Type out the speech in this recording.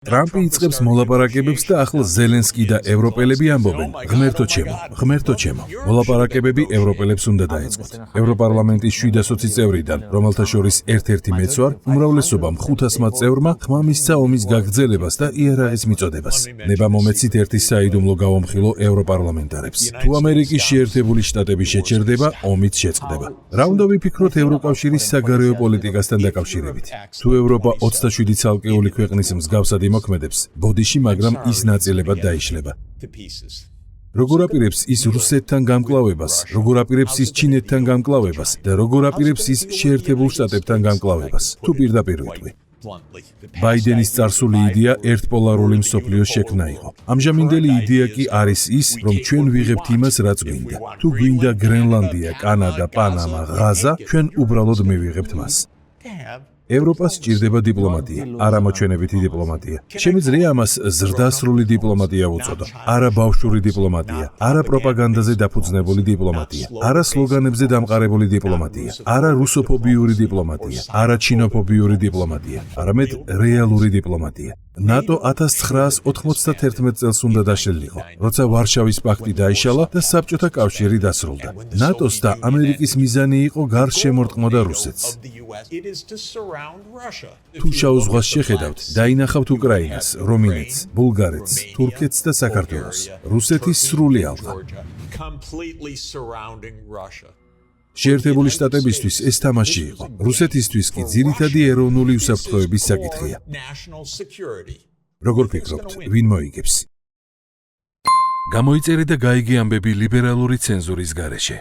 ტრამპი იწყებს მოლაპარაკებებს და ახლა ზელენსკი და ევროპელები ამბობენ, ღმერთო ჩემო, მოლაპარაკებები ევროპელებს უნდა დაეწყოთ. ევროპარლამენტის 720 წევრიდან, რომელთა შორის ერთ-ერთი მეც ვარ, უმრავლესობამ 500 წევრმა ხმა მისცა ომის გაგრძელებას და იარაღის მიწოდებას. ნება მომეცით ერთი საიდუმლო გავამხილო ევროპარლამენტარებს. თუ ამერიკის შეერთებული შტატები შეჩერდება, ომიც შეწყდება. რა უნდა ვიფიქროთ ევროკავშირის საგარეო პოლიტიკასთან დაკავშირებით? თუ ევროპა 27 ცალკეული ქვეყნის მსგავსად მოქმედებს ბოდიში, მაგრამ ის ნაწილებად დაიშლება. როგორ აპირებს ის რუსეთთან გამკლავებას, როგორ აპირებს ის ჩინეთთან გამკლავებას და როგორ აპირებს ის შეერთებულ შტატებთან გამკლავებას, თუ პირდაპირ ვიტყვი. ბაიდენის წარსული იდეა ერთპოლარული მსოფლიოს შექმნა იყო. ამჟამინდელი იდეა კი არის ის, რომ ჩვენ ვიღებთ იმას, რაც გვინდა. თუ გვინდა გრენლანდია, კანადა, პანამა, ღაზა, ჩვენ უბრალოდ მივიღებთ მას. ევროპას სჭირდება დიპლომატია, არა მოჩვენებითი დიპლომატია. შემიძლია ამას ზრდასრული დიპლომატია უწოდო, არა ბავშვური დიპლომატია, არა პროპაგანდაზე დაფუძნებული დიპლომატია, არა სლოგანებზე დამყარებული დიპლომატია, არა რუსოფობიური დიპლომატია, არა ჩინოფობიური დიპლომატია, არამედ რეალური დიპლომატია. ნატო 1991 წელს უნდა დაშლილიყო, როცა ვარშავის პაქტი დაიშალა და საბჭოთა კავშირი დასრულდა. ნატოს და ამერიკის მიზანი იყო გარსშემორტყმოდა რუსეთს. თუ შავ ზღვას შეხედავთ, დაინახავთ უკრაინას, რომინეთს, ბულგარეთს, თურქეთს და საქართველოს. რუსეთის სრული ალყა. შეერთებული შტატებისთვის ეს თამაში იყო. რუსეთისთვის კი ძირითადი ეროვნული უსაფრთხოების საკითხია. როგორ ფიქრობთ, ვინ მოიგებს? გამოიწერე და გაიგე ამბები ლიბერალური ცენზურის გარეშე.